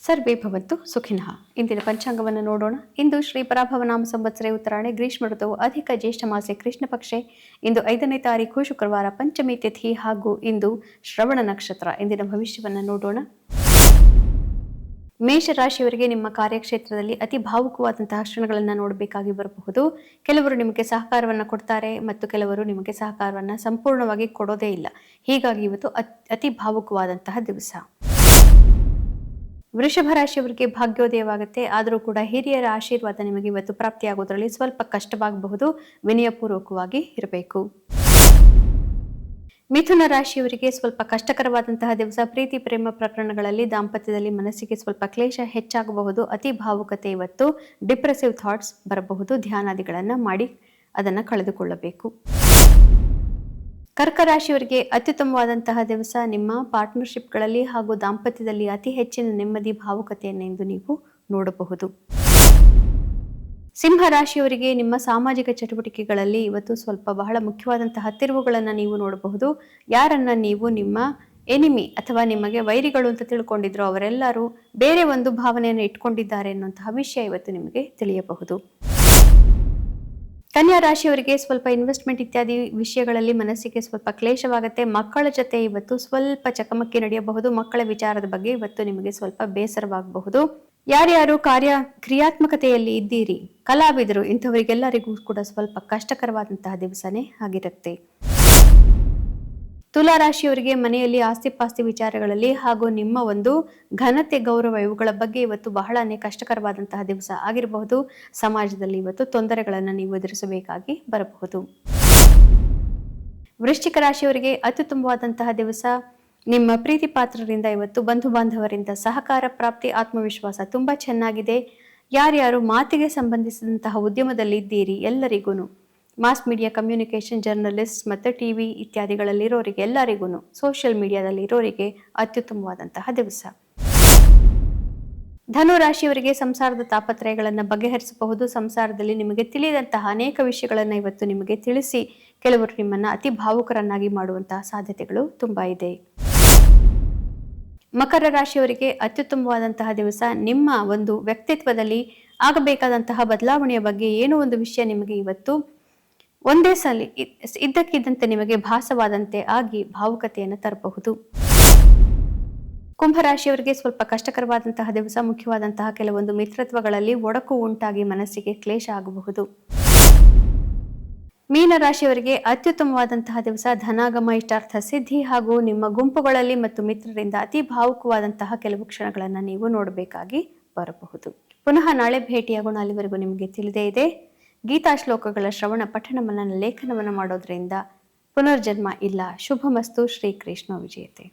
ಸರ್ವೇ ಭವಂತು ಸುಖಿನಃ. ಇಂದಿನ ಪಂಚಾಂಗವನ್ನು ನೋಡೋಣ. ಇಂದು ಶ್ರೀ ಪರಾಭವನಾಮ ಸಂವತ್ಸರೆ ಉತ್ತರಾಯಣೆ ಗ್ರೀಷ್ಮ ಋತುವು ಅಧಿಕ ಜ್ಯೇಷ್ಠ ಮಾಸೆ ಕೃಷ್ಣ ಪಕ್ಷೆ. ಇಂದು 5ನೇ ತಾರೀಕು ಶುಕ್ರವಾರ ಪಂಚಮಿ ತಿಥಿ ಹಾಗೂ ಇಂದು ಶ್ರವಣ ನಕ್ಷತ್ರ. ಇಂದಿನ ಭವಿಷ್ಯವನ್ನು ನೋಡೋಣ. ಮೇಷರಾಶಿಯವರಿಗೆ ನಿಮ್ಮ ಕಾರ್ಯಕ್ಷೇತ್ರದಲ್ಲಿ ಅತಿ ಭಾವುಕವಾದಂತಹ ಕ್ಷಣಗಳನ್ನು ನೋಡಬೇಕಾಗಿ ಬರಬಹುದು. ಕೆಲವರು ನಿಮಗೆ ಸಹಕಾರವನ್ನು ಕೊಡ್ತಾರೆ ಮತ್ತು ಕೆಲವರು ನಿಮಗೆ ಸಹಕಾರವನ್ನು ಸಂಪೂರ್ಣವಾಗಿ ಕೊಡೋದೇ ಇಲ್ಲ. ಹೀಗಾಗಿ ಇವತ್ತು ಅತಿ ಭಾವುಕವಾದಂತಹ ದಿವಸ. ವೃಷಭ ರಾಶಿಯವರಿಗೆ ಭಾಗ್ಯೋದಯವಾಗುತ್ತೆ. ಆದರೂ ಕೂಡ ಹಿರಿಯರ ಆಶೀರ್ವಾದ ನಿಮಗೆ ಇವತ್ತು ಪ್ರಾಪ್ತಿಯಾಗೋದ್ರಲ್ಲಿ ಸ್ವಲ್ಪ ಕಷ್ಟವಾಗಬಹುದು. ವಿನಯಪೂರ್ವಕವಾಗಿ ಇರಬೇಕು. ಮಿಥುನ ರಾಶಿಯವರಿಗೆ ಸ್ವಲ್ಪ ಕಷ್ಟಕರವಾದಂತಹ ದಿವಸ. ಪ್ರೀತಿ ಪ್ರೇಮ ಪ್ರಕರಣಗಳಲ್ಲಿ ದಾಂಪತ್ಯದಲ್ಲಿ ಮನಸ್ಸಿಗೆ ಸ್ವಲ್ಪ ಕ್ಲೇಶ ಹೆಚ್ಚಾಗಬಹುದು. ಅತಿ ಭಾವುಕತೆ ಇವತ್ತು. ಡಿಪ್ರೆಸಿವ್ ಥಾಟ್ಸ್ ಬರಬಹುದು. ಧ್ಯಾನಾದಿಗಳನ್ನು ಮಾಡಿ ಅದನ್ನು ಕಳೆದುಕೊಳ್ಳಬೇಕು. ಕರ್ಕ ರಾಶಿಯವರಿಗೆ ಅತ್ಯುತ್ತಮವಾದಂತಹ ದಿವಸ. ನಿಮ್ಮ ಪಾರ್ಟ್ನರ್ಶಿಪ್ಗಳಲ್ಲಿ ಹಾಗೂ ದಾಂಪತ್ಯದಲ್ಲಿ ಅತಿ ಹೆಚ್ಚಿನ ನೆಮ್ಮದಿ ಭಾವುಕತೆಯನ್ನು ಇಂದು ನೀವು ನೋಡಬಹುದು. ಸಿಂಹ ರಾಶಿಯವರಿಗೆ ನಿಮ್ಮ ಸಾಮಾಜಿಕ ಚಟುವಟಿಕೆಗಳಲ್ಲಿ ಇವತ್ತು ಸ್ವಲ್ಪ ಬಹಳ ಮುಖ್ಯವಾದಂತಹ ತಿರುವುಗಳನ್ನು ನೀವು ನೋಡಬಹುದು. ಯಾರನ್ನ ನೀವು ನಿಮ್ಮ ಎನಿಮಿ ಅಥವಾ ನಿಮಗೆ ವೈರಿಗಳು ಅಂತ ತಿಳ್ಕೊಂಡಿದ್ರು ಅವರೆಲ್ಲರೂ ಬೇರೆ ಒಂದು ಭಾವನೆಯನ್ನು ಇಟ್ಕೊಂಡಿದ್ದಾರೆ ಅನ್ನುವಂತಹ ವಿಷಯ ಇವತ್ತು ನಿಮಗೆ ತಿಳಿಯಬಹುದು. ಕನ್ಯಾ ರಾಶಿಯವರಿಗೆ ಸ್ವಲ್ಪ ಇನ್ವೆಸ್ಟ್ಮೆಂಟ್ ಇತ್ಯಾದಿ ವಿಷಯಗಳಲ್ಲಿ ಮನಸ್ಸಿಗೆ ಸ್ವಲ್ಪ ಕ್ಲೇಶವಾಗುತ್ತೆ. ಮಕ್ಕಳ ಜೊತೆ ಇವತ್ತು ಸ್ವಲ್ಪ ಚಕಮಕಿ ನಡೆಯಬಹುದು. ಮಕ್ಕಳ ವಿಚಾರದ ಬಗ್ಗೆ ಇವತ್ತು ನಿಮಗೆ ಸ್ವಲ್ಪ ಬೇಸರವಾಗಬಹುದು. ಯಾರ್ಯಾರು ಕ್ರಿಯಾತ್ಮಕತೆಯಲ್ಲಿ ಇದ್ದೀರಿ, ಕಲಾವಿದರು, ಇಂಥವರಿಗೆಲ್ಲರಿಗೂ ಕೂಡ ಸ್ವಲ್ಪ ಕಷ್ಟಕರವಾದಂತಹ ದಿವಸನೇ ಆಗಿರುತ್ತೆ. ತುಲಾ ರಾಶಿಯವರಿಗೆ ಮನೆಯಲ್ಲಿ ಆಸ್ತಿ ಪಾಸ್ತಿ ವಿಚಾರಗಳಲ್ಲಿ ಹಾಗೂ ನಿಮ್ಮ ಒಂದು ಘನತೆ ಗೌರವ ಇವುಗಳ ಬಗ್ಗೆ ಇವತ್ತು ಬಹಳನೇ ಕಷ್ಟಕರವಾದಂತಹ ದಿವಸ ಆಗಿರಬಹುದು. ಸಮಾಜದಲ್ಲಿ ಇವತ್ತು ತೊಂದರೆಗಳನ್ನು ನೀವು ಎದುರಿಸಬೇಕಾಗಿ ಬರಬಹುದು. ವೃಶ್ಚಿಕ ರಾಶಿಯವರಿಗೆ ಅತ್ಯುತ್ತಮವಾದಂತಹ ದಿವಸ. ನಿಮ್ಮ ಪ್ರೀತಿ ಪಾತ್ರರಿಂದ ಇವತ್ತು ಬಂಧು ಬಾಂಧವರಿಂದ ಸಹಕಾರ ಪ್ರಾಪ್ತಿ, ಆತ್ಮವಿಶ್ವಾಸ ತುಂಬಾ ಚೆನ್ನಾಗಿದೆ. ಯಾರ್ಯಾರು ಮಾತಿಗೆ ಸಂಬಂಧಿಸಿದಂತಹ ಉದ್ಯಮದಲ್ಲಿ ಇದ್ದೀರಿ ಎಲ್ಲರಿಗೂ, ಮಾಸ್ ಮೀಡಿಯಾ ಕಮ್ಯುನಿಕೇಷನ್, ಜರ್ನಲಿಸ್ಟ್ ಮತ್ತು ಟಿವಿ ಇತ್ಯಾದಿಗಳಲ್ಲಿರೋರಿಗೆ ಎಲ್ಲರಿಗೂ, ಸೋಷಿಯಲ್ ಮೀಡಿಯಾದಲ್ಲಿ ಇರೋರಿಗೆ ಅತ್ಯುತ್ತಮವಾದಂತಹ ದಿವಸ. ಧನು ರಾಶಿಯವರಿಗೆ ಸಂಸಾರದ ತಾಪತ್ರಯಗಳನ್ನು ಬಗೆಹರಿಸಬಹುದು. ಸಂಸಾರದಲ್ಲಿ ನಿಮಗೆ ತಿಳಿದಂತಹ ಅನೇಕ ವಿಷಯಗಳನ್ನು ಇವತ್ತು ನಿಮಗೆ ತಿಳಿಸಿ ಕೆಲವರು ನಿಮ್ಮನ್ನು ಅತಿ ಭಾವುಕರನ್ನಾಗಿ ಮಾಡುವಂತಹ ಸಾಧ್ಯತೆಗಳು ತುಂಬಾ ಇದೆ. ಮಕರ ರಾಶಿಯವರಿಗೆ ಅತ್ಯುತ್ತಮವಾದಂತಹ ದಿವಸ. ನಿಮ್ಮ ಒಂದು ವ್ಯಕ್ತಿತ್ವದಲ್ಲಿ ಆಗಬೇಕಾದಂತಹ ಬದಲಾವಣೆಯ ಬಗ್ಗೆ ಏನೋ ಒಂದು ವಿಷಯ ನಿಮಗೆ ಇವತ್ತು ಒಂದೇ ಸಲ ಇದ್ದಕ್ಕಿದ್ದಂತೆ ನಿಮಗೆ ಭಾಸವಾದಂತೆ ಆಗಿ ಭಾವುಕತೆಯನ್ನು ತರಬಹುದು. ಕುಂಭರಾಶಿಯವರಿಗೆ ಸ್ವಲ್ಪ ಕಷ್ಟಕರವಾದಂತಹ ದಿವಸ. ಮುಖ್ಯವಾದಂತಹ ಕೆಲವೊಂದು ಮಿತ್ರತ್ವಗಳಲ್ಲಿ ಒಡಕು ಉಂಟಾಗಿ ಮನಸ್ಸಿಗೆ ಕ್ಲೇಶ ಆಗಬಹುದು. ಮೀನರಾಶಿಯವರಿಗೆ ಅತ್ಯುತ್ತಮವಾದಂತಹ ದಿವಸ. ಧನಾಗಮ, ಇಷ್ಟಾರ್ಥ ಸಿದ್ಧಿ ಹಾಗೂ ನಿಮ್ಮ ಗುಂಪುಗಳಲ್ಲಿ ಮತ್ತು ಮಿತ್ರರಿಂದ ಅತಿ ಭಾವುಕವಾದಂತಹ ಕೆಲವು ಕ್ಷಣಗಳನ್ನು ನೀವು ನೋಡಬೇಕಾಗಿ ಬರಬಹುದು. ಪುನಃ ನಾಳೆ ಭೇಟಿಯಾಗೋಣ. ಅಲ್ಲಿವರೆಗೂ ನಿಮಗೆ ತಿಳಿದೇ ಇದೆ, ಗೀತಾ ಶ್ಲೋಕಗಳ ಶ್ರವಣ ಪಠಣ ಮನನ ಲೇಖನವನ್ನು ಮಾಡೋದ್ರಿಂದ ಪುನರ್ಜನ್ಮ ಇಲ್ಲ. ಶುಭಮಸ್ತು. ಶ್ರೀಕೃಷ್ಣ ವಿಜಯತೆ.